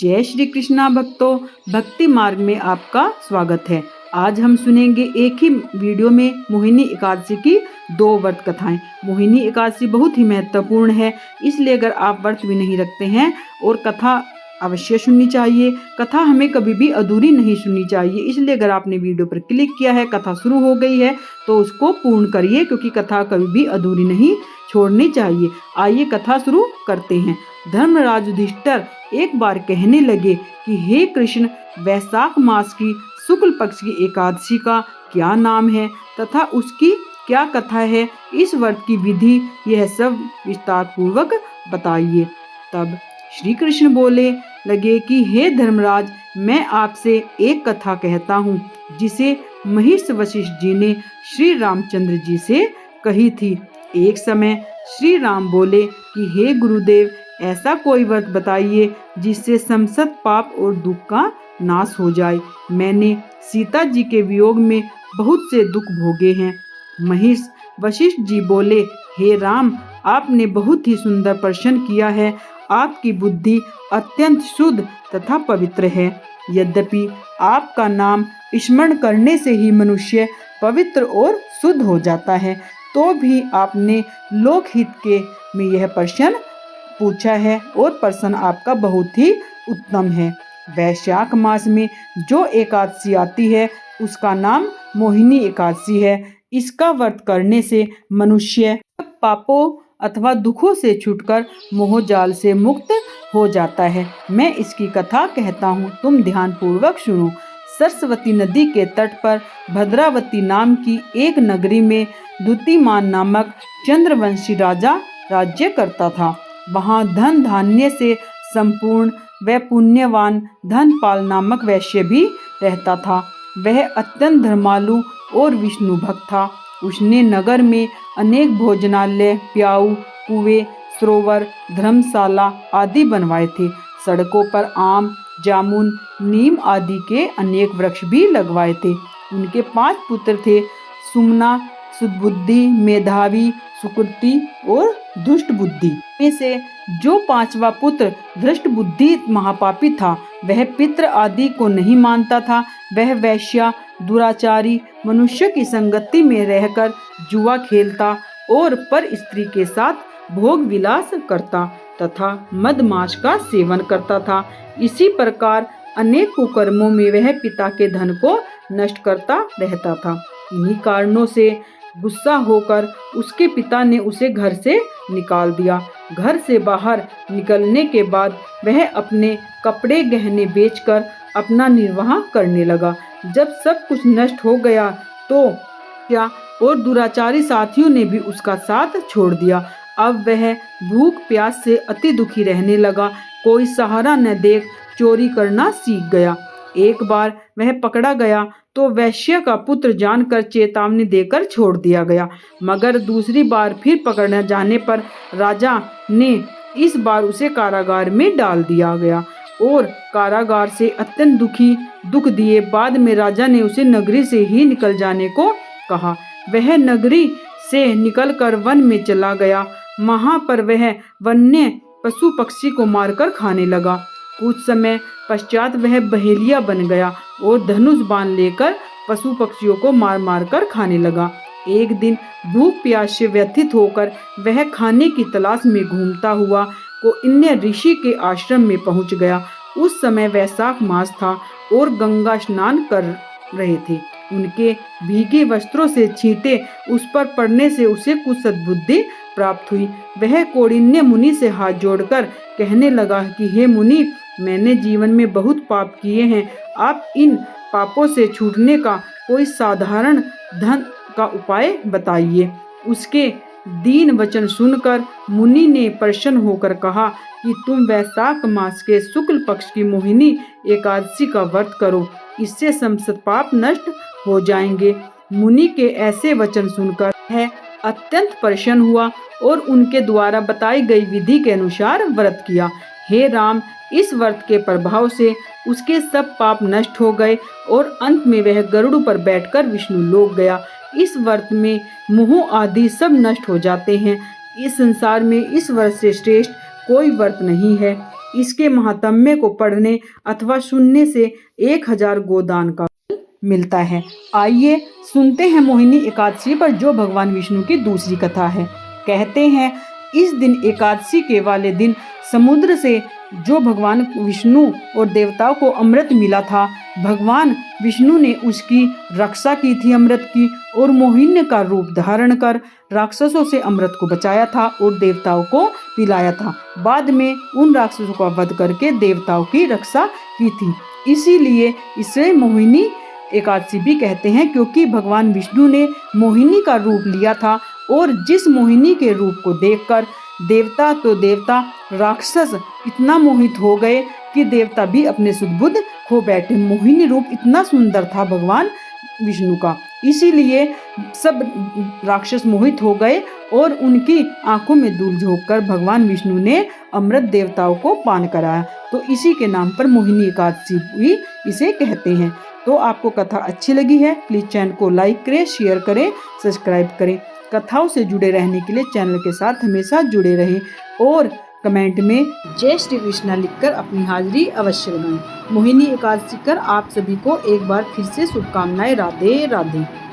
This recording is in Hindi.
जय श्री कृष्णा भक्तों, भक्ति मार्ग में आपका स्वागत है। आज हम सुनेंगे एक ही वीडियो में मोहिनी एकादशी की 2 व्रत कथाएं। मोहिनी एकादशी बहुत ही महत्वपूर्ण है, इसलिए अगर आप व्रत भी नहीं रखते हैं और कथा अवश्य सुननी चाहिए। कथा हमें कभी भी अधूरी नहीं सुननी चाहिए, इसलिए अगर आपने वीडियो पर क्लिक किया है, कथा शुरू हो गई है तो उसको पूर्ण करिए, क्योंकि कथा कभी भी अधूरी नहीं छोड़नी चाहिए। आइए कथा शुरू करते हैं। धर्मराज युधिष्ठिर एक बार कहने लगे कि हे कृष्ण, वैशाख मास की शुक्ल पक्ष की एकादशी का क्या नाम है तथा उसकी क्या कथा है, इस व्रत की विधि, यह सब विस्तार पूर्वक बताइए। तब श्री कृष्ण बोले लगे कि हे धर्मराज, मैं आपसे एक कथा कहता हूँ जिसे महर्षि वशिष्ठ जी ने श्री रामचंद्र जी से कही थी। एक समय श्री राम बोले कि हे गुरुदेव, ऐसा कोई व्रत बताइए जिससे समस्त पाप और दुख का नाश हो जाए। मैंने सीता जी के वियोग में बहुत से दुख भोगे हैं। महर्षि वशिष्ठ जी बोले, हे राम, आपने बहुत ही सुंदर प्रश्न किया है। आपकी बुद्धि अत्यंत शुद्ध तथा पवित्र है। यद्यपि आपका नाम स्मरण करने से ही मनुष्य पवित्र और शुद्ध हो जाता है, तो भी आपने लोकहित के में यह प्रश्न पूछा है और प्रश्न आपका बहुत ही उत्तम है। वैशाख मास में जो एकादशी आती है उसका नाम मोहिनी एकादशी है। इसका व्रत करने से मनुष्य पापों अथवा दुखों से छूटकर मोह जाल से मुक्त हो जाता है। मैं इसकी कथा कहता हूँ, तुम ध्यान पूर्वक सुनो। सरस्वती नदी के तट पर भद्रावती नाम की एक नगरी में द्युतिमान नामक चंद्रवंशी राजा राज्य करता था। वहाँ धन धान्य से संपूर्ण व पुण्यवान धनपाल नामक वैश्य भी रहता था। वह अत्यंत धर्मालु और विष्णु भक्त था। उसने नगर में अनेक भोजनालय, प्याऊ, कुएं, सरोवर, धर्मशाला आदि बनवाए थे। सड़कों पर आम, जामुन, नीम आदि के अनेक वृक्ष भी लगवाए थे। उनके 5 पुत्र थे, सुमना, सुदबुद्धि, मेधावी, सुकृति और दुष्ट बुद्धि। में से जो 5वां पुत्र धृष्ट बुद्धि महापापी था, वह पितृ आदि को नहीं मानता था। वह वैश्या, दुराचारी, मनुष्य की संगति में रहकर जुआ खेलता और पर स्त्री के साथ भोग विलास करता तथा मदमाश का सेवन करता था। इसी प्रकार अनेक कुकर्मों में वह पिता के धन को नष्ट करता रहता था। इन्हीं कारणों से गुस्सा होकर उसके पिता ने उसे घर से निकाल दिया। घर से बाहर निकलने के बाद वह अपने कपड़े गहने बेचकर अपना निर्वाह करने लगा। जब सब कुछ नष्ट हो गया तो क्या और दुराचारी साथियों ने भी उसका साथ छोड़ दिया। अब वह भूख प्यास से अति दुखी रहने लगा। कोई सहारा न देख चोरी करना सीख गया। एक बार वह पकड़ा गया तो वैश्य का पुत्र जानकर चेतावनी देकर छोड़ दिया गया, मगर दूसरी बार फिर पकड़ने जाने पर राजा ने इस बार उसे कारागार में डाल दिया गया और कारागार से अत्यंत दुख दिए बाद में राजा ने उसे नगरी से ही निकल जाने को कहा। वह नगरी से निकलकर वन में चला गया। वहां पर वह वन्य पशु पक्षी को मारकर खाने लगा। कुछ समय पश्चात वह बहेलिया बन गया और धनुष बाण लेकर पशु पक्षियों को मार मार कर खाने लगा। एक दिन भूख प्यास से व्यथित होकर वह खाने की तलाश में घूमता हुआ कौंडिन्य ऋषि के आश्रम में पहुंच गया। उस समय वैशाख मास था और गंगा स्नान कर रहे थे। उनके भीगे वस्त्रों से छींटे उस पर पड़ने से उसे कुछ सद्बुद्धि प्राप्त हुई। वह कौंडिन्य मुनि से हाथ जोड़कर कहने लगा कि हे मुनि, मैंने जीवन में बहुत पाप किए हैं। आप इन पापों से छूटने का कोई साधारण धन का उपाय बताइए। उसके दीन वचन सुनकर मुनि ने प्रसन्न होकर कहा कि तुम वैशाख मास के शुक्ल पक्ष की मोहिनी एकादशी का व्रत करो, इससे समस्त पाप नष्ट हो जाएंगे। मुनि के ऐसे वचन सुनकर वह अत्यंत प्रसन्न हुआ और उनके द्वारा बताई गई विधि के अनुसार व्रत किया। हे राम, इस व्रत के प्रभाव से उसके सब पाप नष्ट हो गए और अंत में वह गरुड़ पर बैठकर विष्णु लोक गया। इस व्रत में मोह आदि सब नष्ट हो जाते हैं। इस संसार में इस व्रत से श्रेष्ठ कोई व्रत नहीं है। इसके महात्म्य को पढ़ने अथवा सुनने से 1000 गोदान का फल मिलता है। आइए सुनते हैं मोहिनी एकादशी पर जो भगवान विष्णु की दूसरी कथा है। कहते हैं इस दिन एकादशी के वाले दिन समुद्र से जो भगवान विष्णु और देवताओं को अमृत मिला था, भगवान विष्णु ने उसकी रक्षा की थी अमृत की, और मोहिनी का रूप धारण कर राक्षसों से अमृत को बचाया था और देवताओं को पिलाया था। बाद में उन राक्षसों का वध करके देवताओं की रक्षा की थी। इसीलिए इसे मोहिनी एकादशी भी कहते हैं, क्योंकि भगवान विष्णु ने मोहिनी का रूप लिया था और जिस मोहिनी के रूप को देखकर देवता राक्षस इतना मोहित हो गए कि देवता भी अपने सुध-बुध खो बैठे। मोहिनी रूप इतना सुंदर था भगवान विष्णु का, इसीलिए सब राक्षस मोहित हो गए और उनकी आंखों में धूल झोंककर भगवान विष्णु ने अमृत देवताओं को पान कराया। तो इसी के नाम पर मोहिनी एकादशी भी इसे कहते हैं। तो आपको कथा अच्छी लगी है, प्लीज़ चैनल को लाइक करें, शेयर करें, सब्सक्राइब करें। कथाओं से जुड़े रहने के लिए चैनल के साथ हमेशा जुड़े रहें और कमेंट में जय श्री कृष्णा लिखकर अपनी हाजिरी अवश्य लगाएं। मोहिनी एकादशी कर आप सभी को एक बार फिर से शुभकामनाएं। राधे राधे।